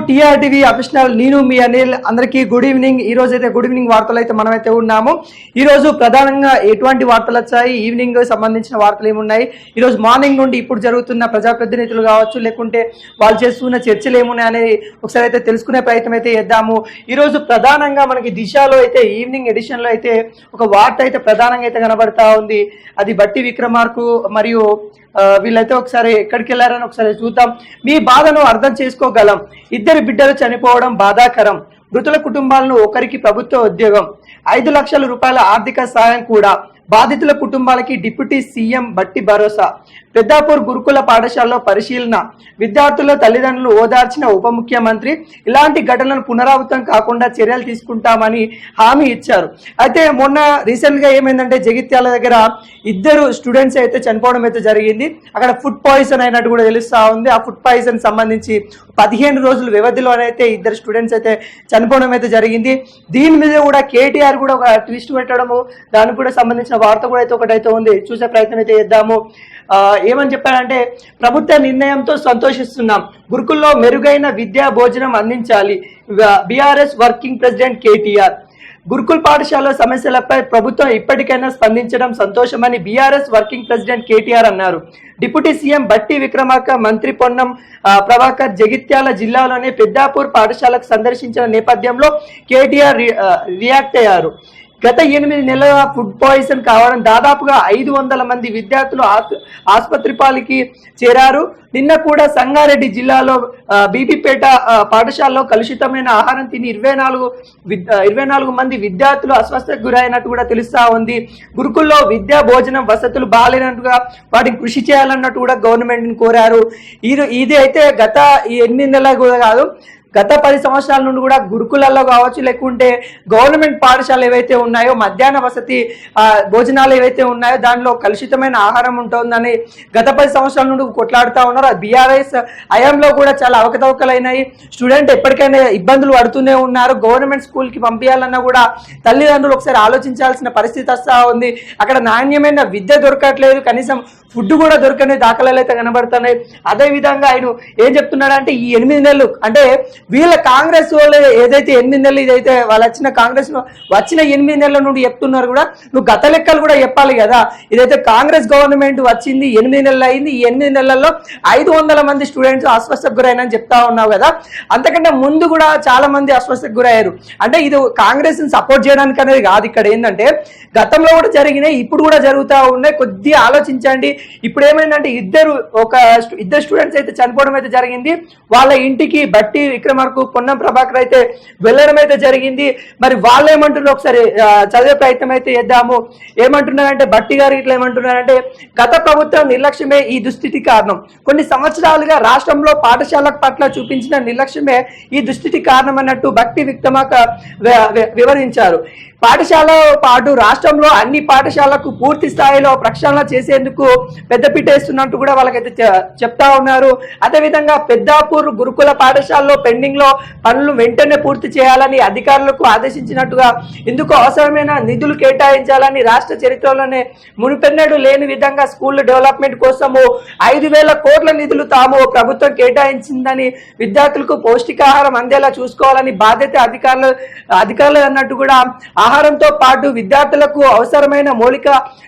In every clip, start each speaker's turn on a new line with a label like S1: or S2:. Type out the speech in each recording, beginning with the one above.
S1: TRTV official నేను మీ అనిల్ అందరికీ good evening. ఈ రోజు అయితే గుడ్ ఈవినింగ్ వార్తలు అయితే మనమైతే ఉన్నాము. ఈ రోజు ప్రధానంగా ఎటువంటి వార్తలు వచ్చాయి, ఈవినింగ్ సంబంధించిన వార్తలు ఏమున్నాయి, ఈ రోజు మార్నింగ్ నుండి ఇప్పుడు జరుగుతున్న ప్రజాప్రతినిధులు కావచ్చు లేకుంటే వాళ్ళు చేస్తున్న చర్చలు ఏమున్నాయి అనేది ఒకసారి అయితే తెలుసుకునే ప్రయత్నం అయితే చేద్దాము. ఈ రోజు ప్రధానంగా మనకి దిశలో అయితే ఈవినింగ్ ఎడిషన్ లో అయితే ఒక వార్త అయితే ప్రధానంగా అయితే కనబడతా ఉంది. అది బట్టి విక్రమార్కు మరియు వీళ్ళైతే ఒకసారి ఎక్కడికి వెళ్ళారని ఒకసారి చూద్దాం. మీ బాధను అర్థం చేసుకోగలం. ఇద్దరు బిడ్డలు చనిపోవడం బాధాకరం. మృతుల కుటుంబాలను ఒకరికి ప్రభుత్వ ఉద్యోగం, 5 లక్షల రూపాయల ఆర్థిక సాయం కూడా. బాధితుల కుటుంబాలకి డిప్యూటీ సీఎం బట్టి భరోసా. పెద్దాపూర్ గురుకుల పాఠశాలలో పరిశీలన. విద్యార్థుల తల్లిదండ్రులు ఓదార్చిన ఉప ముఖ్యమంత్రి ఇలాంటి ఘటనలను పునరావృతం కాకుండా చర్యలు తీసుకుంటామని హామీ ఇచ్చారు. అయితే మొన్న రీసెంట్ గా ఏమైందంటే జగిత్యాల దగ్గర 2 స్టూడెంట్స్ అయితే చనిపోవడం అయితే జరిగింది. అక్కడ ఫుడ్ పాయిజన్ అయినట్టు కూడా తెలుస్తా ఉంది. ఆ ఫుడ్ పాయిజన్ సంబంధించి 15 రోజుల వ్యవధిలోనైతే 2 స్టూడెంట్స్ అయితే చనిపోవడం అయితే జరిగింది. దీని మీద కూడా కేటీఆర్ కూడా ఒక ట్విస్ట్ పెట్టడము, దానికి కూడా సంబంధించిన వార్త కూడా అయితే ఒకటైతే ఉంది. చూసే ప్రయత్నం అయితే చేద్దాము. ఏమని చెప్పారంటే, ప్రభుత్వ నిర్ణయంతో సంతోషిస్తున్నాం. గురుకుల్లో మెరుగైన విద్యా భోజనం అందించాలి. BRS working president KTR. Gurukul పాఠశాల సమస్యలపై ప్రభుత్వం ఇప్పటికైనా స్పందించడం సంతోషమని బీఆర్ఎస్ వర్కింగ్ ప్రెసిడెంట్ కేటీఆర్ అన్నారు. డిప్యూటీ సీఎం బట్టి విక్రమార్క, మంత్రి పొన్నం ప్రభాకర్ జగిత్యాల జిల్లాలోని పెద్దాపూర్ పాఠశాలకు సందర్శించిన నేపథ్యంలో కేటీఆర్ రియాక్ట్ అయ్యారు. గత 8 నెలల ఫుడ్ పాయిజన్ కావడం దాదాపుగా 500 మంది విద్యార్థులు ఆసుపత్రి పాలికి చేరారు. నిన్న కూడా సంగారెడ్డి జిల్లాలో బీబీపేట పాఠశాలలో కలుషితమైన ఆహారం తిని 24 మంది విద్యార్థులు అస్వస్థతకు గురైనట్టు కూడా తెలుస్తా ఉంది. గురుకుల్లో విద్యా భోజనం వసతులు బాగాలేనట్టుగా వాటికి కృషి చేయాలన్నట్టు కూడా గవర్నమెంట్ ని కోరారు. ఇది అయితే గత 8 నెలలు కూడా కాదు, గత 10 సంవత్సరాల నుండి కూడా గురుకులలో కావచ్చు లేకుంటే గవర్నమెంట్ పాఠశాలలు ఏవైతే ఉన్నాయో మధ్యాహ్న వసతి భోజనాలు ఏవైతే ఉన్నాయో దానిలో కలుషితమైన ఆహారం ఉంటుందని గత 10 సంవత్సరాల నుండి కొట్లాడుతూ ఉన్నారు. బీఆర్ఎస్ హయాంలో కూడా చాలా అవకతవకలైనాయి. స్టూడెంట్ ఎప్పటికైనా ఇబ్బందులు పడుతూనే ఉన్నారు. గవర్నమెంట్ స్కూల్కి పంపించాలన్నా కూడా తల్లిదండ్రులు ఒకసారి ఆలోచించాల్సిన పరిస్థితి వస్తూ ఉంది. అక్కడ నాణ్యమైన విద్య దొరకట్లేదు, కనీసం ఫుడ్ కూడా దొరకని దాఖలాలు అయితే కనబడుతున్నాయి. అదేవిధంగా ఆయన ఏం చెప్తున్నాడంటే, ఈ 8 నెలలు అంటే వీళ్ళ కాంగ్రెస్ వాళ్ళు ఏదైతే 8 నెలలు ఇదైతే వాళ్ళు వచ్చిన కాంగ్రెస్ వచ్చిన 8 నెలల నుండి చెప్తున్నారు కూడా, నువ్వు గత లెక్కలు కూడా చెప్పాలి కదా. ఇదైతే కాంగ్రెస్ గవర్నమెంట్ వచ్చింది 8 నెలలు అయింది. ఈ 8 నెలల్లో 500 మంది స్టూడెంట్స్ అస్వస్థకు గురైనని చెప్తా ఉన్నావు కదా. అంతకంటే ముందు కూడా చాలా మంది అస్వస్థకు గురయ్యారు. అంటే ఇది కాంగ్రెస్ ని సపోర్ట్ చేయడానికి అనేది కాదు. ఇక్కడ ఏంటంటే గతంలో కూడా జరిగినాయి, ఇప్పుడు కూడా జరుగుతూ ఉన్నాయి. కొద్దిగా ఆలోచించండి. ఇప్పుడు ఏమైందంటే ఇద్దరు స్టూడెంట్స్ అయితే చనిపోవడం అయితే జరిగింది. వాళ్ళ ఇంటికి బట్టి విక్రమార్కు, పొన్నం ప్రభాకర్ అయితే వెళ్ళడం అయితే జరిగింది. మరి వాళ్ళు ఏమంటున్నారు ఒకసారి చదివే ప్రయత్నం అయితే చేద్దాము. ఏమంటున్నారంటే బట్టి గారు ఇట్లా ఏమంటున్నారంటే, గత ప్రభుత్వం నిర్లక్ష్యమే ఈ దుస్థితి కారణం. కొన్ని సంవత్సరాలుగా రాష్ట్రంలో పాఠశాల పట్ల చూపించిన నిర్లక్ష్యమే ఈ దుస్థితి కారణం అన్నట్టు బట్టి విక్రమార్క వివరించారు. పాఠశాల పాటు రాష్ట్రంలో అన్ని పాఠశాలకు పూర్తి స్థాయిలో ప్రక్షాళన చేసేందుకు పెద్దపీట వేస్తున్నట్టు కూడా వాళ్ళకైతే చెప్తా ఉన్నారు. అదేవిధంగా పెద్దాపూర్ గురుకుల పాఠశాలలో పెండింగ్ లో పనులు వెంటనే పూర్తి చేయాలని అధికారులకు ఆదేశించినట్టుగా, ఇందుకు అవసరమైన నిధులు కేటాయించాలని, రాష్ట్ర చరిత్రలోనే మునిపెన్నడూ లేని విధంగా స్కూల్ డెవలప్మెంట్ కోసము 5,000 కోట్ల నిధులు తాము ప్రభుత్వం కేటాయించిందని, విద్యార్థులకు పౌష్టికాహారం అందేలా చూసుకోవాలని బాధ్యత అధికారులు అన్నట్టు కూడా, ఆహారంతో పాటు విద్యార్థులకు అవసరమైన మౌలిక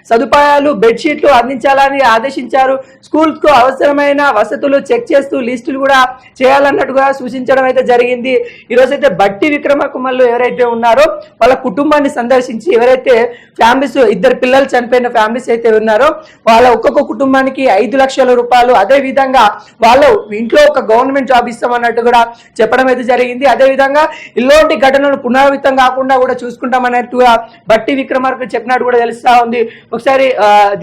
S1: సదుపాయాలు, బెడ్షీట్లు అందించాలని ఆదేశించారు. స్కూల్ కు అవసరమైన వసతులు చెక్ చేస్తూ లిస్టులు కూడా చేయాలన్నట్టుగా సూచించడం అయితే జరిగింది. ఈరోజు అయితే బట్టి విక్రమకుమార్లు ఎవరైతే ఉన్నారో వాళ్ళ కుటుంబాన్ని సందర్శించి, ఎవరైతే ఫ్యామిలీస్ 2 పిల్లలు చనిపోయిన ఫ్యామిలీస్ అయితే ఉన్నారో వాళ్ళ ఒక్కొక్క కుటుంబానికి 5 లక్షల రూపాయలు, అదే విధంగా వాళ్ళ ఇంట్లో ఒక గవర్నమెంట్ జాబ్ ఇస్తామన్నట్టు కూడా చెప్పడం అయితే జరిగింది. అదే విధంగా ఇలాంటి ఘటనలు పునరావృతం కాకుండా కూడా చూసుకుంటామన్నట్టుగా బట్టి విక్రమార్క చెప్పినట్టు కూడా తెలుస్తా ఉంది. ఒకసారి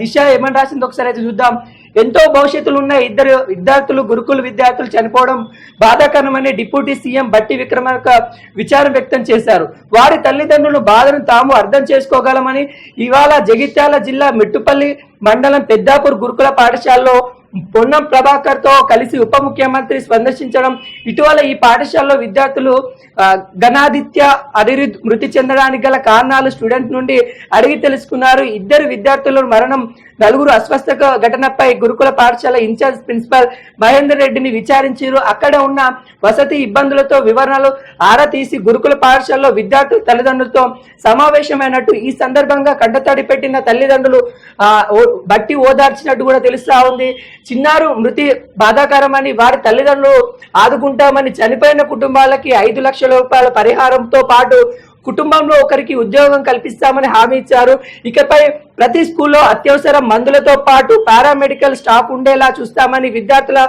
S1: దిశ ఏమని రాసింది ఒకసారి అయితే చూద్దాం. ఎంతో భవిష్యత్తులు ఉన్న 2 విద్యార్థులు, గురుకుల విద్యార్థులు చనిపోవడం బాధాకరమని డిప్యూటీ సీఎం బట్టి విక్రమార్క విచారం వ్యక్తం చేశారు. వారి తల్లిదండ్రుల బాధను తాము అర్థం చేసుకోగలమని ఇవాళ జగిత్యాల జిల్లా మెట్టుపల్లి మండలం పెద్దాపూర్ గురుకుల పాఠశాలలో పొన్నం ప్రభాకర్ తో కలిసి ఉప ముఖ్యమంత్రి సందర్శించడం, ఇటీవల ఈ పాఠశాలలో విద్యార్థులు ఘనాదిత్య అనిరుద్ మృతి చెందడానికి గల కారణాలు స్టూడెంట్ నుండి అడిగి తెలుసుకున్నారు. ఇద్దరు విద్యార్థుల మరణం, నలుగురు అస్వస్థ ఘటనపై గురుకుల పాఠశాల ఇన్ఛార్జ్ ప్రిన్సిపల్ మహేందర్ రెడ్డిని విచారించారు. అక్కడ ఉన్న వసతి ఇబ్బందులతో వివరణలు ఆరా తీసి గురుకుల పాఠశాలలో విద్యార్థుల తల్లిదండ్రులతో సమావేశమైనట్టు, ఈ సందర్భంగా కంటతడి పెట్టిన తల్లిదండ్రులు బట్టి ఓదార్చినట్టు కూడా తెలుస్తా ఉంది. చిన్నారు మృతి బాధాకరమని, వారి తల్లిదండ్రులు ఆదుకుంటామని, చనిపోయిన కుటుంబాలకి 5 లక్షల రూపాయల పరిహారంతో పాటు కుటుంబంలో ఒకరికి ఉద్యోగం కల్పిస్తామని హామీ ఇచ్చారు. ఇకపై ప్రతి స్కూల్లో అత్యవసర మందులతో పాటు పారామెడికల్ స్టాఫ్ ఉండేలా చూస్తామని, విద్యార్థుల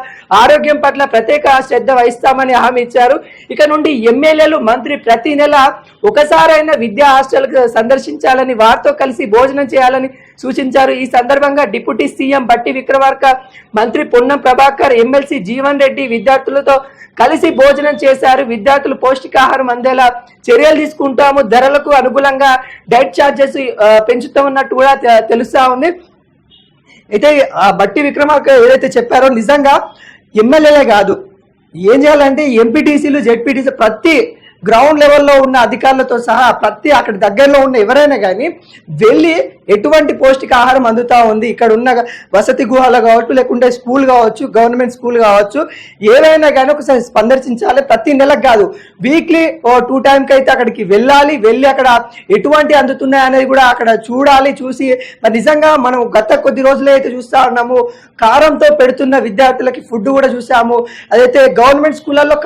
S1: ఆరోగ్యం పట్ల ప్రత్యేక శ్రద్ధ వహిస్తామని హామీ ఇచ్చారు. ఇక నుండి ఎమ్మెల్యేలు, మంత్రి ప్రతి నెల ఒకసారైనా విద్యా హాస్టల్ సందర్శించాలని, వారితో కలిసి భోజనం చేయాలని సూచించారు. ఈ సందర్భంగా డిప్యూటీ సీఎం బట్టి విక్రమార్క, మంత్రి పొన్నం ప్రభాకర్, ఎమ్మెల్సీ జీవన్ రెడ్డి విద్యార్థులతో కలిసి భోజనం చేశారు. విద్యార్థులు పౌష్టికాహారం అందేలా చర్యలు తీసుకుంటాము, ధరలకు అనుగుణంగా డైట్ ఛార్జెస్ పెంచుతామన్నట్టు కూడా తెలుస్తా ఉంది. అయితే బట్టి విక్రమార్క ఏదైతే చెప్పారో నిజంగా ఎమ్మెల్యేలే కాదు, ఏం చేయాలంటే ఎంపీటీసీలు, జెడ్పీటీసీ ప్రతి గ్రౌండ్ లెవెల్లో ఉన్న అధికారులతో సహా ప్రతి అక్కడ దగ్గరలో ఉన్న ఎవరైనా కానీ వెళ్ళి ఎటువంటి పౌష్టికాహారం అందుతా ఉంది, ఇక్కడ ఉన్న వసతి గృహాలు కావచ్చు, లేకుంటే స్కూల్ కావచ్చు, గవర్నమెంట్ స్కూల్ కావచ్చు, ఏవైనా కానీ ఒకసారి సందర్శించాలి. ప్రతి నెలకు కాదు, వీక్లీ 2 టైమ్కి అయితే అక్కడికి వెళ్ళి అక్కడ ఎటువంటి అందుతున్నాయి అనేది కూడా అక్కడ చూడాలి. చూసి మరి నిజంగా మనం గత కొద్ది రోజులు అయితే చూస్తా ఉన్నాము, కారంతో పెడుతున్న విద్యార్థులకి ఫుడ్ కూడా చూసాము. అదైతే గవర్నమెంట్ స్కూళ్ళల్లో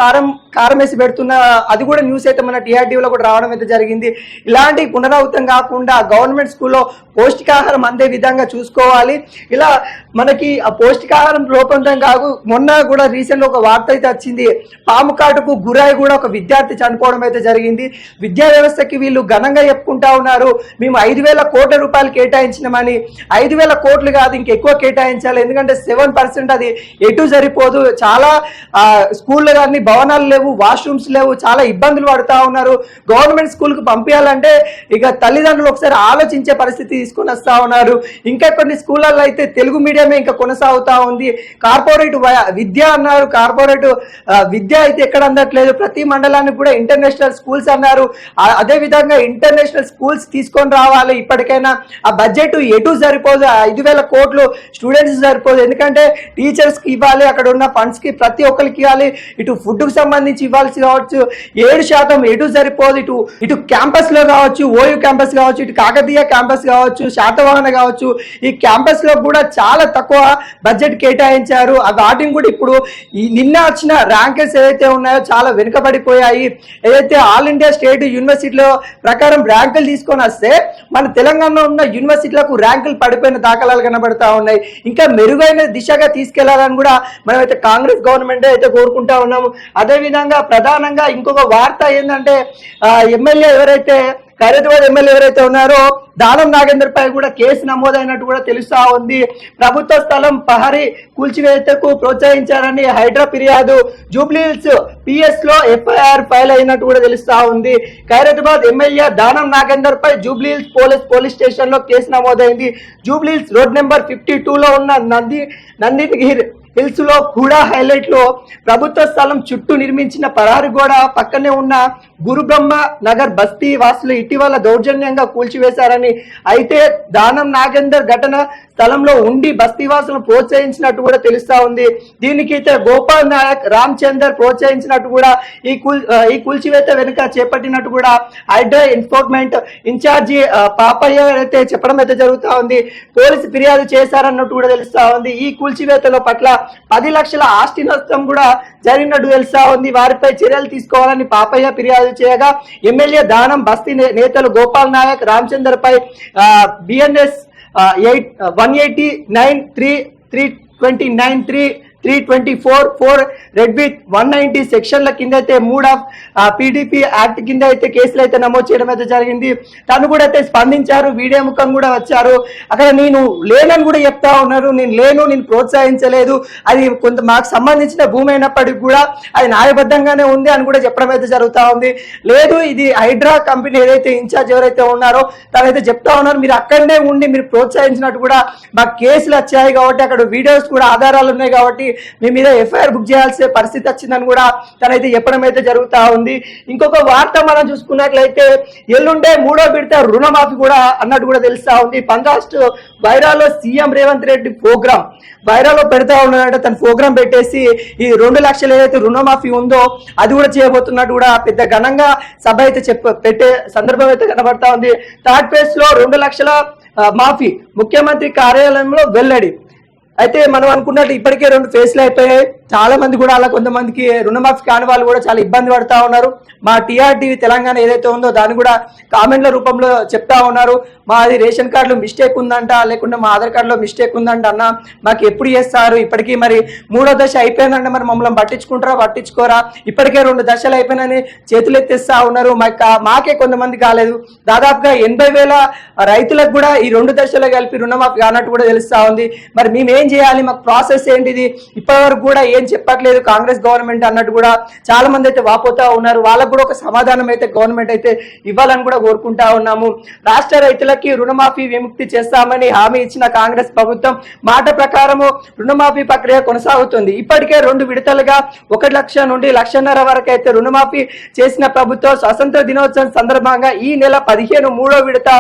S1: కారం వేసి పెడుతున్న అది కూడా న్యూస్ అయితే మన టీఆర్టీవీలో కూడా రావడం అయితే జరిగింది. ఇలాంటి పునరావృతం కాకుండా గవర్నమెంట్ స్కూల్లో పౌష్టికాహారం అందే విధంగా చూసుకోవాలి. ఇలా మనకి ఆ పౌష్టికాహారం లోపంతం కాదు, మొన్న కూడా రీసెంట్ ఒక వార్త అయితే వచ్చింది, పాము కాటుకు గురై కూడా ఒక విద్యార్థి చనిపోవడం అయితే జరిగింది. విద్యా వ్యవస్థకి వీళ్ళు ఘనంగా చెప్పుకుంటా ఉన్నారు, మేము 5,000 కోట్ల రూపాయలు కేటాయించినామని. 5,000 కోట్లు కాదు, ఇంకెక్కువ కేటాయించాలి. ఎందుకంటే 7% అది ఎటు సరిపోదు. చాలా స్కూళ్ళు కానీ భవనాలు లేవు, వాష్రూమ్స్ లేవు, చాలా ఇబ్బందులు పడుతూ ఉన్నారు. గవర్నమెంట్ స్కూల్కి పంపించాలంటే ఇక తల్లిదండ్రులు ఒకసారి ఆలోచించే పరిస్థితి తీసుకొని వస్తూ ఉన్నారు. ఇంకా కొన్ని స్కూళ్ళల్లో అయితే తెలుగు మీడియమే ఇంకా కొనసాగుతూ ఉంది. కార్పొరేట్ విద్య అన్నారు, కార్పొరేట్ విద్య అయితే ఎక్కడ అందట్లేదు. ప్రతి మండలానికి కూడా ఇంటర్నేషనల్ స్కూల్స్ అన్నారు. అదే విధంగా ఇంటర్నేషనల్ స్కూల్స్ తీసుకొని రావాలి. ఇప్పటికైనా ఆ బడ్జెట్ ఎటు సరిపోదు, 5,000 కోట్లు స్టూడెంట్స్ సరిపోదు. ఎందుకంటే టీచర్స్కి ఇవ్వాలి, అక్కడ ఉన్న ఫండ్స్కి ప్రతి ఒక్కరికి ఇవ్వాలి. ఇటు ఫుడ్కి సంబంధించి ఇవ్వాల్సి కావచ్చు, 7% ఎటు సరిపోదు. ఇటు క్యాంపస్ లో కావచ్చు, ఓయూ క్యాంపస్ కావచ్చు, ఇటు కాకతీయ క్యాంపస్ కావచ్చు, శాతవాహన కావచ్చు, ఈ క్యాంపస్ లో కూడా చాలా తక్కువ బడ్జెట్ కేటాయించారు. వాటిని కూడా ఇప్పుడు నిన్న వచ్చిన ర్యాంకర్స్ ఏదైతే ఉన్నాయో చాలా వెనుకబడిపోయాయి. ఏదైతే ఆల్ ఇండియా స్టేట్ యూనివర్సిటీలో ప్రకారం ర్యాంకులు తీసుకొని వస్తే మన తెలంగాణలో ఉన్న యూనివర్సిటీలకు ర్యాంకులు పడిపోయిన దాఖలాలు కనబడతా ఉన్నాయి. ఇంకా మెరుగైన దిశగా తీసుకెళ్లాలని కూడా మనమైతే కాంగ్రెస్ గవర్నమెంట్ అయితే కోరుకుంటా ఉన్నాము. అదేవిధంగా ప్రధానంగా ఇంకొక వార్త ఏంటంటే ఎమ్మెల్యే ఎవరైతే ఖైరతాబాద్ ఎమ్మెల్యే ఎవరైతే ఉన్నారో దానం నాగేందర్ పై కూడా కేసు నమోదైనట్టు కూడా తెలుస్తా ఉంది. ప్రభుత్వ స్థలం పహరీ కూల్చివేతకు ప్రోత్సహించారని హైడ్రా ఫిర్యాదు, జూబ్లీహిల్స్ పిఎస్ లో ఎఫ్ఐఆర్ ఫైల్ అయినట్టు కూడా తెలుస్తా ఉంది. ఖైరతాబాద్ ఎమ్మెల్యే దానం నాగేందర్ పై జూబ్లీహిల్స్ పోలీస్ స్టేషన్ లో కేసు నమోదైంది. జూబ్లీహిల్స్ రోడ్ నెంబర్ 52 లో ఉన్న నందిగిర్ హిల్స్ లో కూడా హైలైట్ లో ప్రభుత్వ స్థలం చుట్టూ నిర్మించిన పరారు గోడ పక్కనే ఉన్న గురుబ్రహ్మ నగర్ బస్తీ వాసులు ఇటీవల దౌర్జన్యంగా కూల్చివేశారని, అయితే దానం నాగేందర్ ఘటన స్థలంలో ఉండి బస్తీవాసులను ప్రోత్సహించినట్టు కూడా తెలుస్తా ఉంది. దీనికి అయితే గోపాల్ నాయక్, రామచందర్ ప్రోత్సహించినట్టు కూడా ఈ కూల్చివేత వెనుక చేపట్టినట్టు కూడా హైడ్రా ఎన్ఫోర్స్మెంట్ ఇన్ఛార్జి పాపయ్య అయితే చెప్పడం అయితే జరుగుతా ఉంది. పోలీసు ఫిర్యాదు చేశారన్నట్టు కూడా తెలుస్తా ఉంది. ఈ కూల్చివేతలో పట్ల 10 లక్షల ఆస్తి నష్టం కూడా జరిగినట్టు తెలుస్తా ఉంది. వారిపై చర్యలు తీసుకోవాలని పాపయ్య ఫిర్యాదు చేయగా, ఎమ్మెల్యే దానం బస్తీ నేతలు గోపాల్ నాయక్, రామచందర్ పై BNS 189(3) 329(3) 324(4) రెడ్ విత్ 190 సెక్షన్ల కింద అయితే 3 ఆఫ్ PDP యాక్ట్ కింద అయితే కేసులు అయితే నమోదు చేయడం అయితే జరిగింది. తను కూడా అయితే స్పందించారు, వీడియో ముఖం కూడా వచ్చారు. అక్కడ నేను లేనని కూడా చెప్తా ఉన్నారు. నేను ప్రోత్సహించలేదు, అది కొంత మాకు సంబంధించిన భూమి అయినప్పటికీ కూడా అది న్యాయబద్ధంగానే ఉంది అని కూడా చెప్పడం అయితే జరుగుతూ ఉంది. లేదు, ఇది హైడ్రా కంపెనీ ఏదైతే ఇన్ఛార్జ్ ఎవరైతే ఉన్నారో తనైతే చెప్తా ఉన్నారు, మీరు అక్కడనే ఉండి మీరు ప్రోత్సహించినట్టు కూడా మాకు కేసులు వచ్చాయి కాబట్టి, అక్కడ వీడియోస్ కూడా ఆధారాలు ఉన్నాయి కాబట్టి మీ మీద FIR బుక్ చేయాల్సిన పరిస్థితి వచ్చిందని కూడా తనైతే చెప్పడం అయితే జరుగుతూ ఉంది. ఇంకొక వార్త మనం చూసుకున్నట్లయితే ఎల్లుండే 3వ విడత రుణమాఫీ కూడా అన్నట్టు కూడా తెలుస్తా ఉంది. పంజాబ్ వైరాలో సీఎం రేవంత్ రెడ్డి ప్రోగ్రామ్ వైరాలో పెడతా ఉన్నాడంటే తన ప్రోగ్రామ్ పెట్టేసి ఈ 2 లక్షలు ఏదైతే రుణమాఫీ ఉందో అది కూడా చేయబోతున్నట్టు కూడా పెద్ద ఘనంగా సభ అయితే పెట్టే సందర్భం అయితే కనబడతా ఉంది. థర్డ్ ఫేజ్ లో 2 లక్షల మాఫీ ముఖ్యమంత్రి కార్యాలయంలో వెల్లడి. అయితే మనం అనుకున్నట్టు ఇప్పటికే 2 ఫేజ్లు అయిపోయాయి. చాలా మంది కూడా అలా కొంతమందికి రుణమాఫీ కాని వాళ్ళు కూడా చాలా ఇబ్బంది పడతా ఉన్నారు. మా TRTV తెలంగాణ ఏదైతే ఉందో దాన్ని కూడా కామెంట్ల రూపంలో చెప్తా ఉన్నారు, మాది రేషన్ కార్డులో మిస్టేక్ ఉందంట, లేకుంటే మా ఆధార్ కార్డులో మిస్టేక్ ఉందంట, అన్న మాకు ఎప్పుడు చేస్తారు, ఇప్పటికీ మరి 3వ దశ అయిపోయిందంటే మరి మమ్మల్ని పట్టించుకోరా, ఇప్పటికే 2 దశలు అయిపోయినని చేతులు ఎత్తేస్తా ఉన్నారు, మాకే కొంతమంది కాలేదు. దాదాపుగా 80,000 రైతులకు కూడా ఈ 2 దశలు కలిపి రుణమాఫీ కానట్టు కూడా తెలుస్తా ఉంది. మరి మేము ఏం చేయాలి, మాకు ప్రాసెస్ ఏంటిది, ఇప్పటి వరకు కూడా ఏం చెప్పట్లేదు కాంగ్రెస్ గవర్నమెంట్ అన్నట్టు కూడా చాలా మంది అయితే వాపోతా ఉన్నారు. వాళ్ళకు కూడా ఒక సమాధానం అయితే గవర్నమెంట్ అయితే ఇవ్వాలని కూడా కోరుకుంటా ఉన్నాము. రాష్ట్ర రైతులకి రుణమాఫీ విముక్తి చేస్తామని హామీ ఇచ్చిన కాంగ్రెస్ ప్రభుత్వం మాట ప్రకారము రుణమాఫీ ప్రక్రియ కొనసాగుతుంది. ఇప్పటికే 2 విడతలుగా 1 లక్ష నుండి 1.5 లక్షల వరకు అయితే రుణమాఫీ చేసిన ప్రభుత్వం స్వాతంత్ర దినోత్సవం సందర్భంగా ఈ నెల 15 3వ విడత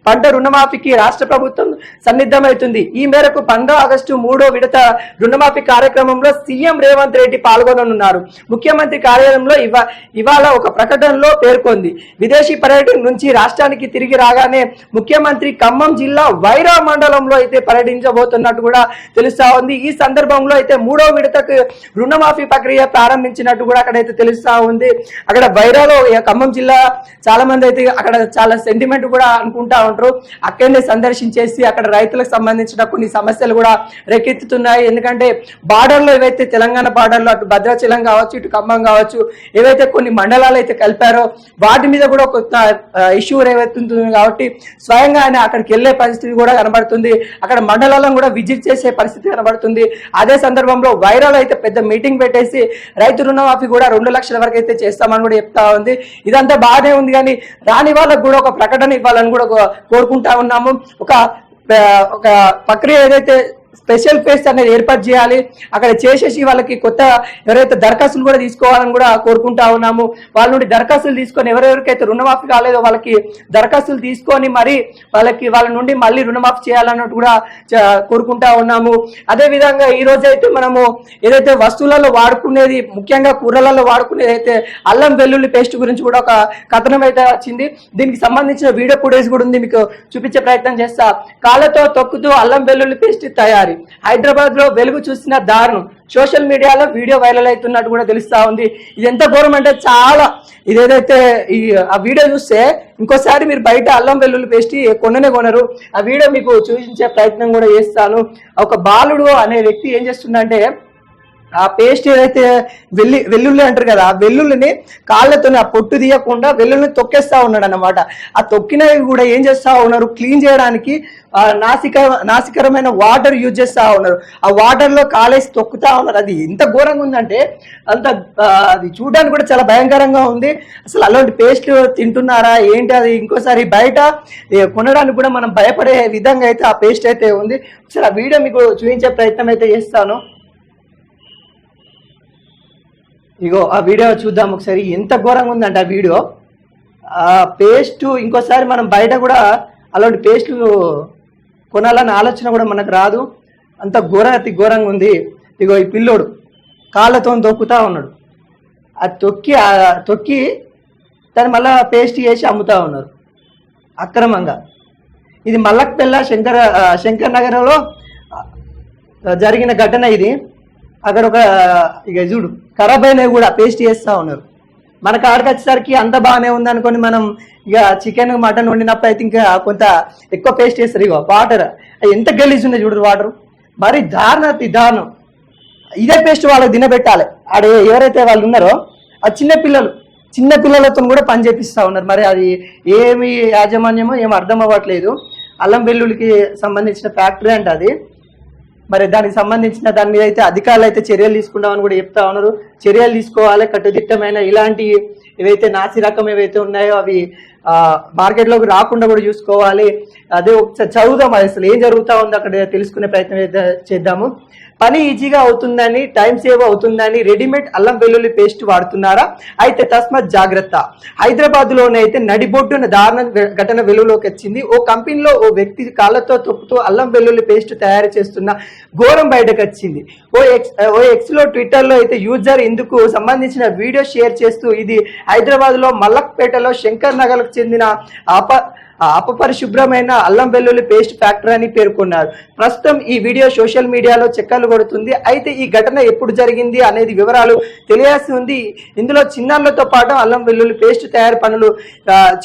S1: పంట రుణమాఫీకి రాష్ట్ర ప్రభుత్వం సన్నిద్ధమవుతుంది. ఈ మేరకు 15 ఆగస్టు 3వ విడత రుణమాఫీ కార్యక్రమంలో సీఎం రేవంత్ రెడ్డి పాల్గొననున్నారు. ముఖ్యమంత్రి కార్యాలయంలో ఇవాళ ఒక ప్రకటనలో పేర్కొంది. విదేశీ పర్యటన నుంచి రాష్ట్రానికి తిరిగి రాగానే ముఖ్యమంత్రి ఖమ్మం జిల్లా వైరా మండలంలో అయితే పర్యటించబోతున్నట్టు కూడా తెలుస్తా ఉంది. ఈ సందర్భంలో అయితే 3వ విడతకు రుణమాఫీ ప్రక్రియ ప్రారంభించినట్టు కూడా అక్కడైతే తెలుస్తా ఉంది. అక్కడ వైరాలో ఖమ్మం జిల్లా చాలా మంది అయితే అక్కడ చాలా సెంటిమెంట్ కూడా అనుకుంటా ఉంటారు. అక్కడనే సందర్శించేసి అక్కడ రైతులకు సంబంధించిన కొన్ని సమస్యలు కూడా రేకెత్తుతున్నాయి. ఎందుకంటే బార్డర్లో ఏవైతే తెలంగాణ బార్డర్లో అటు భద్రాచలం కావచ్చు, ఇటు ఖమ్మం కావచ్చు, ఏవైతే కొన్ని మండలాలు అయితే కలిపారో వాటి మీద కూడా ఒక ఇష్యూ రేవెత్తుంది కాబట్టి స్వయంగా ఆయన అక్కడికి వెళ్లే పరిస్థితి కూడా కనబడుతుంది. అక్కడ మండలాలను కూడా విజిట్ చేసే పరిస్థితి కనబడుతుంది. అదే సందర్భంలో వైరాలో అయితే పెద్ద మీటింగ్ పెట్టేసి రైతు రుణమాఫీ కూడా 2 లక్షల వరకు అయితే చేస్తామని కూడా చెప్తా ఉంది. ఇదంతా బాగానే ఉంది, కానీ రాని వాళ్ళకు కూడా ఒక ప్రకటన ఇవ్వాలని కూడా కోరుకుంటా ఉన్నాము. ఒక ప్రక్రియ ఏదైతే స్పెషల్ ఫేస్ అనేది ఏర్పాటు చేయాలి, అక్కడ చేసేసి వాళ్ళకి కొత్త ఎవరైతే దరఖాస్తులు కూడా తీసుకోవాలని కూడా కోరుకుంటా ఉన్నాము. వాళ్ళ నుండి దరఖాస్తులు తీసుకొని ఎవరెవరికైతే రుణమాఫీ కాలేదో వాళ్ళకి దరఖాస్తులు తీసుకొని మరి వాళ్ళ నుండి మళ్ళీ రుణమాఫీ చేయాలన్నట్టు కూడా కోరుకుంటా ఉన్నాము. అదే విధంగా ఈ రోజు అయితే మనము ఏదైతే వస్తువులలో వాడుకునేది, ముఖ్యంగా కూరలలో వాడుకునేది అయితే అల్లం వెల్లుల్లి పేస్ట్ గురించి కూడా ఒక కథనం అయితే వచ్చింది. దీనికి సంబంధించిన వీడియో ఫుటేజ్ కూడా ఉంది, మీకు చూపించే ప్రయత్నం చేస్తా. కాళ్ళతో తొక్కుతూ అల్లం వెల్లుల్లి పేస్ట్ తయారీ హైదరాబాద్ లో వెలుగు చూసిన దారుణం. సోషల్ మీడియాలో వీడియో వైరల్ అవుతున్నట్టు కూడా తెలుస్తా ఉంది. ఇది ఎంత ఘోరం అంటే చాలా, ఇదేదైతే ఆ వీడియో చూస్తే ఇంకోసారి మీరు బయట అల్లం వెల్లుల్లి పేస్ట్ కొనరు. ఆ వీడియో మీకు చూపించే ప్రయత్నం కూడా చేస్తాను. ఒక బాలుడు అనే వ్యక్తి ఏం చేస్తుందంటే ఆ పేస్ట్ ఏదైతే వెల్లుల్లి అంటారు కదా, ఆ వెల్లుల్లిని కాళ్ళతో ఆ పొట్టు తీయకుండా వెల్లుల్లిని తొక్కేస్తా ఉన్నాడు అన్నమాట. ఆ తొక్కినవి కూడా ఏం చేస్తా ఉన్నారు, క్లీన్ చేయడానికి నాసికరమైన వాటర్ యూజ్ చేస్తా ఉన్నారు. ఆ వాటర్ లో కాలేసి తొక్కుతా ఉన్నారు. అది ఎంత ఘోరంగా ఉందంటే అది చూడడానికి కూడా చాలా భయంకరంగా ఉంది. అసలు అలాంటి పేస్ట్ తింటున్నారా ఏంటి, అది ఇంకోసారి బయట కొనడానికి కూడా మనం భయపడే విధంగా అయితే ఆ పేస్ట్ అయితే ఉంది. ఒకసారి ఆ వీడియో మీకు చూపించే ప్రయత్నం అయితే చేస్తాను. ఇగో ఆ వీడియో చూద్దాం ఒకసారి. ఎంత ఘోరంగా ఉందంటే ఆ వీడియో. ఆ పేస్ట్ ఇంకోసారి మనం బయట కూడా అలాంటి పేస్ట్లు కొనాలన్న ఆలోచన కూడా మనకు రాదు. అంత అతి ఘోరంగా ఉంది. ఇగో ఈ పిల్లోడు కాళ్ళతో తొక్కుతా ఉన్నాడు. అది తొక్కి దాన్ని మళ్ళా పేస్ట్ చేసి అమ్ముతా ఉన్నారు అక్రమంగా. ఇది మల్లక్పెల్ల శంకర్ నగరంలో జరిగిన ఘటన ఇది. అక్కడ ఒక ఇక చూడు ఖరాబ్ అయినవి కూడా పేస్ట్ చేస్తూ ఉన్నారు. మన కాడికి వచ్చేసరికి అంత బాగానే ఉంది అనుకొని మనం ఇక చికెన్ మటన్ వండినప్పుడు అయితే ఇంకా కొంత ఎక్కువ పేస్ట్ చేస్తారు. ఇగో వాటర్ ఎంత గలీజ్ ఉన్నాయి చూడరు వాటర్, మరి దారుణం. ఇదే పేస్ట్ వాళ్ళకి తినబెట్టాలి. ఆడ ఎవరైతే వాళ్ళు ఉన్నారో ఆ చిన్న పిల్లలతో కూడా పని చేపిస్తూ ఉన్నారు. మరి అది ఏమి యాజమాన్యమో ఏమి అర్థం అవ్వట్లేదు. అల్లం వెల్లుల్లికి సంబంధించిన ఫ్యాక్టరీ అంటే అది. మరి దానికి సంబంధించిన దాని మీద అయితే అధికారులు అయితే చర్యలు తీసుకుంటామని కూడా చెప్తా ఉన్నారు. చర్యలు తీసుకోవాలి, కట్టుదిట్టమైన ఇలాంటి ఏవైతే నాసి రకం ఏవైతే ఉన్నాయో అవి మార్కెట్లోకి రాకుండా కూడా చూసుకోవాలి. అదే ఒకసారి చదువుదాం, అసలు ఏం జరుగుతూ ఉందో అక్కడ తెలుసుకునే ప్రయత్నం అయితే చేద్దాము. పని ఈజీగా అవుతుందని, టైం సేవ్ అవుతుందని రెడీమేడ్ అల్లం వెల్లుల్లి పేస్ట్ వాడుతున్నారా? అయితే తస్మత్ జాగ్రత్త. హైదరాబాద్లోనే అయితే నడిబొడ్డున దారుణ ఘటన వెలుగులోకి వచ్చింది. ఓ కంపెనీలో ఓ వ్యక్తి కాళ్ళతో తొక్కుతూ అల్లం వెల్లుల్లి పేస్ట్ తయారు చేస్తున్న ఘోరం బయటకు వచ్చింది. ఓ ఎక్స్లో ట్విట్టర్లో అయితే యూజర్ ఇందుకు సంబంధించిన వీడియో షేర్ చేస్తూ ఇది హైదరాబాద్లో మల్లక్పేటలో శంకర్ నగర్కు చెందిన అపరిశుభ్రమైన అల్లం వెల్లుల్లి పేస్ట్ ఫ్యాక్టరీ అని పేర్కొన్నారు. ప్రస్తుతం ఈ వీడియో సోషల్ మీడియాలో చక్కర్లు కొడుతుంది. అయితే ఈ ఘటన ఎప్పుడు జరిగింది అనేది వివరాలు తెలియాల్సి ఉంది. ఇందులో చిన్నారులతో పాటు అల్లం వెల్లుల్లి పేస్ట్ తయారు పనులు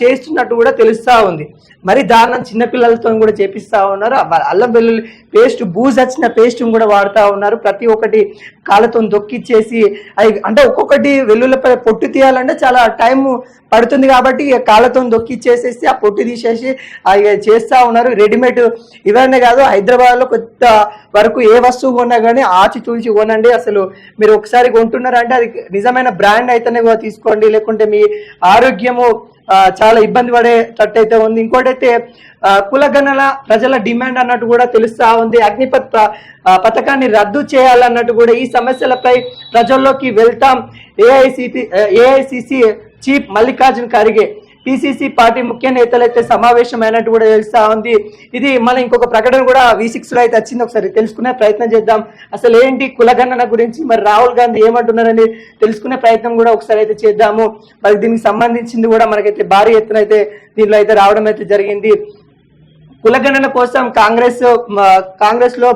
S1: చేస్తున్నట్టు కూడా తెలుస్తా ఉంది. మరి దారుణం చిన్నపిల్లలతో కూడా చేపిస్తా ఉన్నారు. అల్లం వెల్లుల్లి పేస్ట్ బూజ్ వచ్చిన పేస్ట్ కూడా వాడుతూ ఉన్నారు. ప్రతి ఒక్కటి కాళ్ళతో దొక్కిచ్చేసి అంటే ఒక్కొక్కటి వెల్లుల్లిపై పొట్టు తీయాలంటే చాలా టైం పడుతుంది కాబట్టి కాళ్ళతో దొక్కిచ్చేసేసి ఆ పొట్టు తీసేసి అవి చేస్తూ ఉన్నారు. రెడీమేడ్ ఇవన్నీ కాదు, హైదరాబాద్లో కొత్త వరకు ఏ వస్తువు కొన్నా కానీ ఆచితూచి కొనండి. అసలు మీరు ఒకసారి కొంటున్నారంటే అది నిజమైన బ్రాండ్ అయితేనే తీసుకోండి, లేకుంటే మీ ఆరోగ్యము చాలా ఇబ్బంది పడేటట్టయితే ఉంది. ఇంకోటైతే కులగణన ప్రజల డిమాండ్ అన్నట్టు కూడా తెలుస్తా ఉంది. అగ్నిపత్ పథకాన్ని రద్దు చేయాలన్నట్టు కూడా ఈ సమస్యలపై ప్రజల్లోకి వెళ్తాం. AICC chief Mallikarjun Kharge PCC party ముఖ్య నేతలైతే సమావేశమైనట్టు కూడా తెలుస్తా ఉంది. ఇది మళ్ళీ ఇంకొక ప్రకటన కూడా V6 లో అయితే వచ్చింది. ఒకసారి తెలుసుకునే ప్రయత్నం చేద్దాం. అసలు ఏంటి కులగణన గురించి, మరి రాహుల్ గాంధీ ఏమంటున్నారని తెలుసుకునే ప్రయత్నం కూడా ఒకసారి అయితే చేద్దాము. మరి దీనికి సంబంధించింది కూడా మనకైతే భారీ ఎత్తున అయితే దీనిలో అయితే రావడం అయితే జరిగింది. కులగణన కోసం కాంగ్రెస్ లో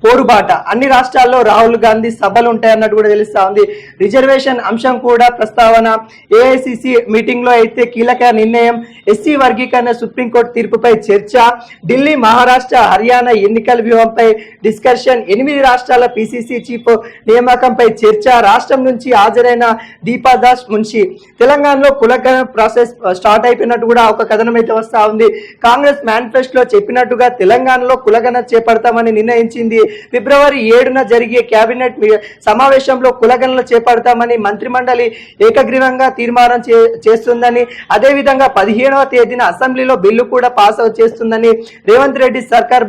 S1: పోరుబాట. అన్ని రాష్ట్రాల్లో రాహుల్ గాంధీ సభలు ఉంటాయన్నట్టు కూడా తెలుస్తా ఉంది. రిజర్వేషన్ అంశం కూడా ప్రస్తావన. ఏఐసిసి మీటింగ్ లో అయితే కీలక నిర్ణయం. ఎస్సీ వర్గీకరణ సుప్రీంకోర్టు తీర్పుపై చర్చ. ఢిల్లీ, మహారాష్ట్ర, హర్యానా ఎన్నికల వ్యూహంపై డిస్కషన్. 8 రాష్ట్రాల పిసిసి చీఫ్ నియామకంపై చర్చ. రాష్ట్రం నుంచి హాజరైన దీపాదాస్ మున్షి. తెలంగాణలో కులగణన ప్రాసెస్ స్టార్ట్ అయిపోయినట్టు కూడా ఒక కథనం అయితే వస్తా ఉంది. కాంగ్రెస్ మేనిఫెస్టోలో చెప్పినట్టుగా తెలంగాణలో కులగణన చేపడతామని నిర్ణయించింది. ఫిబ్రవరి 7న జరిగే కేబినెట్ సమావేశంలో కులగణన చేపడతామని మంత్రిమండలి ఏకగ్రీవంగా తీర్మానం చేస్తుందని, అదేవిధంగా 15వ తేదీన అసెంబ్లీలో బిల్లు కూడా పాస్ చేస్తుందని రేవంత్ రెడ్డి సర్కార్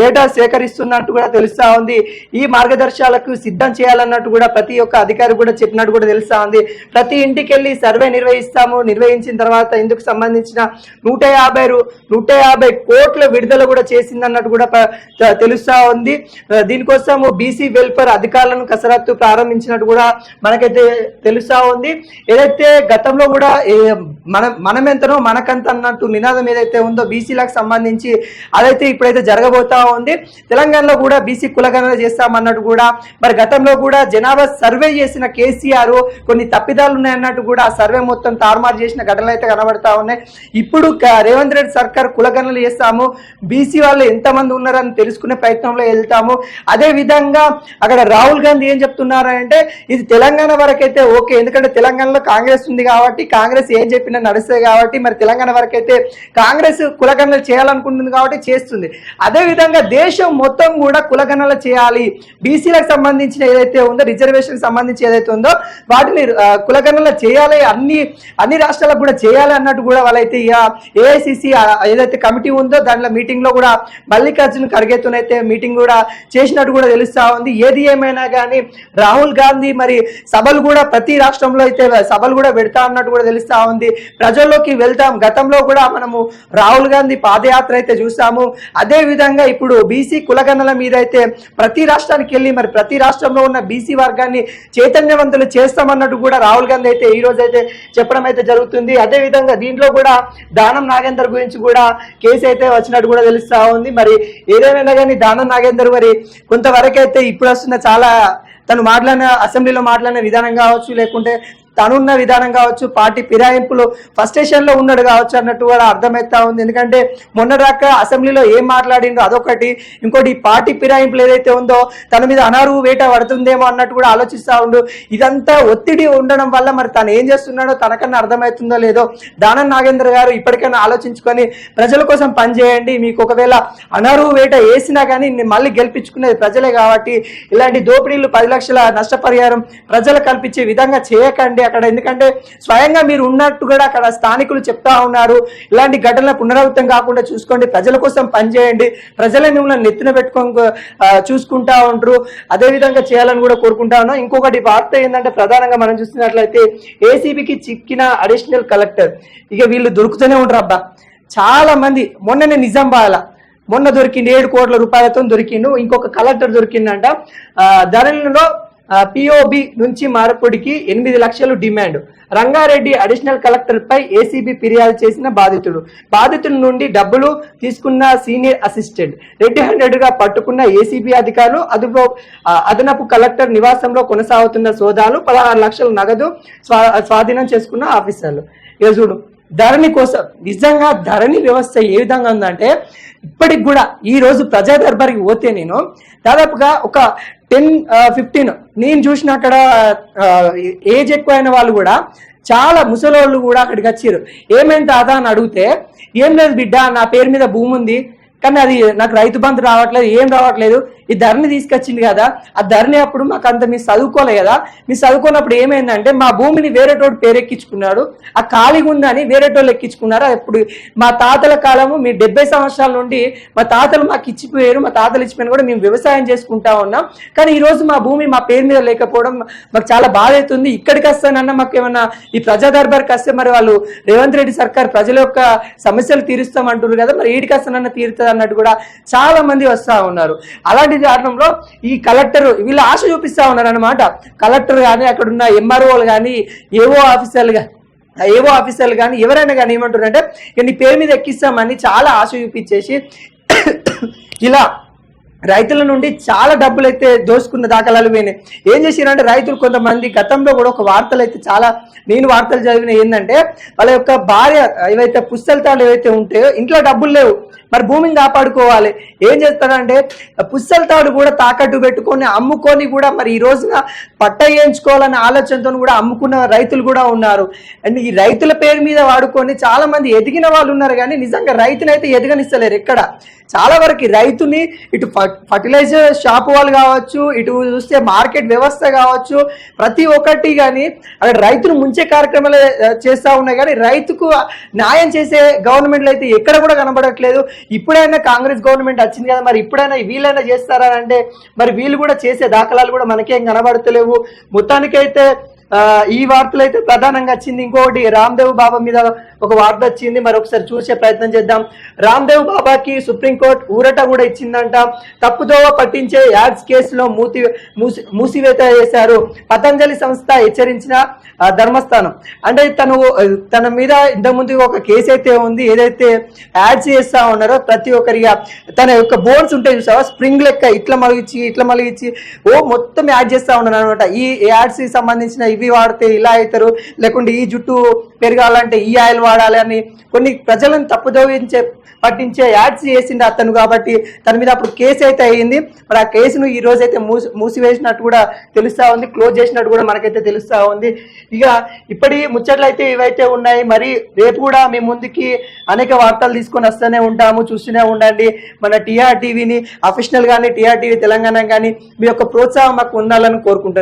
S1: డేటా సేకరిస్తున్నట్టు కూడా తెలుస్తా ఉంది. ఈ మార్గదర్శకాలకు సిద్ధం చేయాలన్నట్టు కూడా ప్రతి ఒక్క అధికారి కూడా చెప్పినట్టు కూడా తెలుస్తా ఉంది. ప్రతి ఇంటికి వెళ్ళి సర్వే నిర్వహించిన తర్వాత ఇందుకు సంబంధించిన 150 కోట్ల విడుదల కూడా చేసిందన్నట్టు కూడా తెలుస్తా ఉంది. దీనికోసం బీసీ వెల్ఫేర్ అధికారులను కసరత్తు ప్రారంభించినట్టు కూడా మనకైతే తెలుస్తా ఉంది. ఏదైతే గతంలో కూడా మనమెంతనో మనకంత అన్నట్టు నినాదం ఏదైతే ఉందో బీసీలకు సంబంధించి అదైతే ఇప్పుడైతే జరగబోతా ఉంది. తెలంగాణలో కూడా బీసీ కులగణన చేస్తామన్నట్టు కూడా మరి గతంలో కూడా జనాభా సర్వే చేసిన కేసీఆర్ కొన్ని తప్పిదాలు ఉన్నాయన్నట్టు కూడా ఆ సర్వే మొత్తం తారుమారు చేసిన ఘటనలు అయితే కనబడతా ఉన్నాయి. ఇప్పుడు రేవంత్ రెడ్డి సర్కార్ కులగణనలు చేస్తాము, బీసీ వాళ్ళు ఎంతమంది ఉన్నారని తెలుసుకునే ప్రయత్నంలో వెళ్తాము. అదే విధంగా అక్కడ రాహుల్ గాంధీ ఏం చెప్తున్నారంటే ఇది తెలంగాణ వరకైతే ఓకే, ఎందుకంటే తెలంగాణలో కాంగ్రెస్ ఉంది కాబట్టి కాంగ్రెస్ ఏం చెప్పినా నడుస్తుంది కాబట్టి మరి తెలంగాణ వరకైతే కాంగ్రెస్ కులగణనలు చేయాలనుకుంటుంది కాబట్టి చేస్తుంది. అదే విధంగా దేశం మొత్తం కూడా కులగణనలు చేయాలి, బీసీలకు సంబంధించిన ఏదైతే ఉందో రిజర్వేషన్ సంబంధించి ఏదైతే ఉందో వాటిని కులగణనలు చేయాలి, అన్ని రాష్ట్రాలకు కూడా చేయాలి అన్నట్టు కూడా వాళ్ళైతే ఏఐసిసి ఏదైతే కమిటీ ఉందో దాంట్లో మీటింగ్ లో కూడా మల్లికార్జున్ ఖర్గేతోనైతే మీటింగ్ కూడా చేసినట్టు కూడా తెలుస్తా ఉంది. ఏది ఏమైనా కానీ రాహుల్ గాంధీ మరి సభలు కూడా ప్రతి రాష్ట్రంలో అయితే సభలు కూడా పెడతా అన్నట్టు కూడా తెలుస్తా ఉంది. ప్రజల్లోకి వెళ్తాం. గతంలో కూడా మనము రాహుల్ గాంధీ పాదయాత్ర అయితే చూసాము. అదే విధంగా ఇప్పుడు బీసీ కులగణనల మీద అయితే ప్రతి రాష్ట్రానికి వెళ్ళి మరి ప్రతి రాష్ట్రంలో ఉన్న బీసీ వర్గాన్ని చైతన్యవంతులు చేస్తామన్నట్టు కూడా రాహుల్ గాంధీ అయితే ఈ రోజు అయితే చెప్పడం అయితే జరుగుతుంది. అదే విధంగా దీంట్లో కూడా దానం నాగేందర్ గురించి కూడా కేసు అయితే వచ్చినట్టు కూడా తెలుస్తా ఉంది. మరి ఏదేమైనా కానీ దానం నాగేందర్ మరి కొంతవరకు అయితే ఇప్పుడు వస్తున్న చాలా తను అసెంబ్లీలో మాట్లాడిన విధానం కావచ్చు, లేకుంటే తనున్న విధానం కావచ్చు, పార్టీ ఫిరాయింపులు ఫస్టేషన్ లో ఉన్నాడు కావచ్చు అన్నట్టు కూడా అర్థమవుతా ఉంది. ఎందుకంటే మొన్నదాకా అసెంబ్లీలో ఏం మాట్లాడిండో అదొకటి, ఇంకోటి పార్టీ ఫిరాయింపులు ఏదైతే ఉందో తన మీద అనర్హు వేట పడుతుందేమో అన్నట్టు కూడా ఆలోచిస్తా ఉండు. ఇదంతా ఒత్తిడి ఉండడం వల్ల మరి తను ఏం చేస్తున్నాడో తనకన్నా అర్థమవుతుందో లేదో దానం నాగేంద్ర గారు ఇప్పటికైనా ఆలోచించుకొని ప్రజల కోసం పనిచేయండి. మీకు ఒకవేళ అనర్హు వేట వేసినా కానీ మళ్ళీ గెలిపించుకునేది ప్రజలే కాబట్టి ఇలాంటి దోపిడీలు 10 లక్షల నష్టపరిహారం ప్రజలు కల్పించే విధంగా చేయకండి అక్కడ. ఎందుకంటే స్వయంగా మీరు ఉన్నట్టు కూడా అక్కడ స్థానికులు చెప్తా ఉన్నారు. ఇలాంటి ఘటనలు పునరావృతం కాకుండా చూసుకోండి, ప్రజల కోసం పనిచేయండి, ప్రజలే మిమ్మల్ని నెత్తిన పెట్టుకొని చూసుకుంటా ఉంటారు. అదే విధంగా చేయాలని కూడా కోరుకుంటా ఉన్నాం. ఇంకొకటి వార్త ఏంటంటే ప్రధానంగా మనం చూస్తున్నట్లయితే ఏసీబీకి చిక్కిన అడిషనల్ కలెక్టర్. ఇక వీళ్ళు దొరుకుతూనే ఉంటారు అబ్బా చాలా మంది. మొన్ననే నిజామాబాద్ మొన్న దొరికింది 7 కోట్ల రూపాయలతో దొరికిండు. ఇంకొక కలెక్టర్ దొరికిందంట. ధరలలో పిఓబి నుంచి మార్పుడికి 8 లక్షలు డిమాండ్. రంగారెడ్డి అడిషనల్ కలెక్టర్ పై ఏసీబీ ఫిర్యాదు చేసిన బాధితుడి నుండి డబ్బులు తీసుకున్న సీనియర్ అసిస్టెంట్ రెడ్ హ్యాండెడ్ గా పట్టుకున్న ఏసీబీ అధికారులు. అదనపు కలెక్టర్ నివాసంలో కొనసాగుతున్న సోదాలు 16 లక్షల నగదు స్వాధీనం చేసుకున్న ఆఫీసర్లు. ఇక చూడు ధరణి కోసం నిజంగా ధరణి వ్యవస్థ ఏ విధంగా ఉందంటే ఇప్పటికి కూడా ఈ రోజు ప్రజా దర్బార్కి పోతే నేను దాదాపుగా ఒక 10-15 నేను చూసిన అక్కడ ఏజ్ ఎక్కువైన వాళ్ళు కూడా చాలా ముసలోళ్ళు కూడా అక్కడికి వచ్చారు. ఏమైంది తాత అని అడిగితే ఏం లేదు బిడ్డ, నా పేరు మీద భూమి ఉంది కానీ అది నాకు రైతు బంధు రావట్లేదు, ఏం రావట్లేదు. ఈ ధరని తీసుకొచ్చింది కదా, ఆ ధరని అప్పుడు మాకు అంత మీరు చదువుకోలే కదా, మీరు చదువుకున్నప్పుడు ఏమైందంటే మా భూమిని వేరేటోడు పేరెక్కించుకున్నాడు, ఆ ఖాళీగా ఉందని వేరేటోళ్ళు ఎక్కించుకున్నారు. అప్పుడు మా తాతల కాలము మీ 70 సంవత్సరాల నుండి మా తాతలు మాకు ఇచ్చిపోయారు, మా తాతలు ఇచ్చిపోయిన కూడా మేము వ్యవసాయం చేసుకుంటా ఉన్నాం. కానీ ఈ రోజు మా భూమి మా పేరు మీద లేకపోవడం మాకు చాలా బాధ అవుతుంది. ఇక్కడికి వస్తానన్నా మాకు ఏమన్నా ఈ ప్రజా దర్బార్కి వస్తే మరి వాళ్ళు రేవంత్ రెడ్డి సర్కార్ ప్రజల యొక్క సమస్యలు తీరుస్తామంటారు కదా, మరి ఈడికి వస్తానన్నా తీరుతుంది అన్నట్టు కూడా చాలా మంది వస్తా ఉన్నారు. అలాంటి కారణంలో ఈ కలెక్టర్ వీళ్ళు ఆశ చూపిస్తా ఉన్నారు అనమాట. కలెక్టర్ కానీ అక్కడ ఉన్న ఎంఆర్ఓలు కానీ ఏవో ఆఫీసర్లు కానీ ఎవరైనా కానీ ఏమంటారంటే నీ పేరు మీద ఎక్కిస్తామని చాలా ఆశ చూపించేసి ఇలా రైతుల నుండి చాలా డబ్బులు అయితే దోసుకున్న దాఖలాలు పోయినాయి. ఏం చేసిరంటే రైతులు కొంతమంది గతంలో కూడా ఒక వార్తలు అయితే చాలా నేను వార్తలు చదివిన ఏంటంటే వాళ్ళ యొక్క భార్య ఏవైతే పుస్తెలతాళ్ళు ఏవైతే ఉంటాయో ఇంట్లో డబ్బులు లేవు, మరి భూమిని కాపాడుకోవాలి. ఏం చేస్తారంటే పుస్తెలతాడు కూడా తాకట్టు పెట్టుకొని అమ్ముకొని కూడా మరి ఈ రోజున పట్ట వేయించుకోవాలనే ఆలోచనతో కూడా అమ్ముకున్న రైతులు కూడా ఉన్నారు. అండ్ ఈ రైతుల పేరు మీద వాడుకొని చాలా మంది ఎదిగిన వాళ్ళు ఉన్నారు కానీ నిజంగా రైతునైతే ఎదగనిస్తలేరు ఎక్కడ. చాలా వరకు రైతుని ఇటు ఫర్టిలైజర్ షాప్ వాళ్ళు కావచ్చు, ఇటు చూస్తే మార్కెట్ వ్యవస్థ కావచ్చు, ప్రతి ఒక్కటి కానీ అక్కడ రైతును ముంచే కార్యక్రమాలు చేస్తూ ఉన్నాయి కానీ రైతుకు న్యాయం చేసే గవర్నమెంట్లు అయితే ఎక్కడ కూడా కనబడట్లేదు. ఇప్పుడైనా కాంగ్రెస్ గవర్నమెంట్ వచ్చింది కదా, మరి ఇప్పుడైనా వీళ్ళైనా చేస్తారా అంటే మరి వీళ్ళు కూడా చేసే దాఖలాలు కూడా మనకేం కనబడతలేవు. మొత్తానికైతే ఈ వార్తలు అయితే ప్రధానంగా వచ్చింది. ఇంకొకటి రామ్దేవ్ బాబా మీద ఒక వార్త వచ్చింది, మరి ఒకసారి చూసే ప్రయత్నం చేద్దాం. రామ్దేవ్ బాబాకి సుప్రీంకోర్టు ఊరట కూడా ఇచ్చిందంట. తప్పుదోవ పట్టించే యాడ్స్ కేసులో మూసివేత చేశారు. పతంజలి సంస్థ హెచ్చరించిన ధర్మస్థానం. అంటే తన మీద ఇంతకుముందు ఒక కేసు అయితే ఉంది, ఏదైతే యాడ్స్ చేస్తా ఉన్నారో ప్రతి ఒక్కరిగా తన యొక్క బోర్డ్స్ ఉంటాయి చూసావా, స్ప్రింగ్ లెక్క ఇట్లా మలిగించి మొత్తం యాడ్ చేస్తా ఉన్నారు అనమాట. ఈ యాడ్స్ కి సంబంధించిన ఇవి వాడితే ఇలా అవుతారు, లేకుంటే ఈ జుట్టు పెరగాలంటే ఈ ఆయిల్ వాడాలి అని కొన్ని ప్రజలను పట్టించే యాడ్స్ చేసిండు అతను. కాబట్టి తన మీద అప్పుడు కేసు అయితే అయ్యింది. మరి ఆ కేసును ఈ రోజు అయితే మూసివేసినట్టు కూడా తెలుస్తా ఉంది, క్లోజ్ చేసినట్టు కూడా మనకైతే తెలుస్తా ఉంది. ఇక ఇప్పటి ముచ్చట్లయితే ఇవైతే ఉన్నాయి. మరి రేపు కూడా మీ ముందుకి అనేక వార్తలు తీసుకొని వస్తూనే ఉంటాము, చూస్తూనే ఉండండి. మన టీఆర్ టీవీని అఫీషియల్ గానీ టీఆర్ టీవీ తెలంగాణ కానీ మీ యొక్క ప్రోత్సాహం మాకు ఉండాలని కోరుకుంటున్నాను.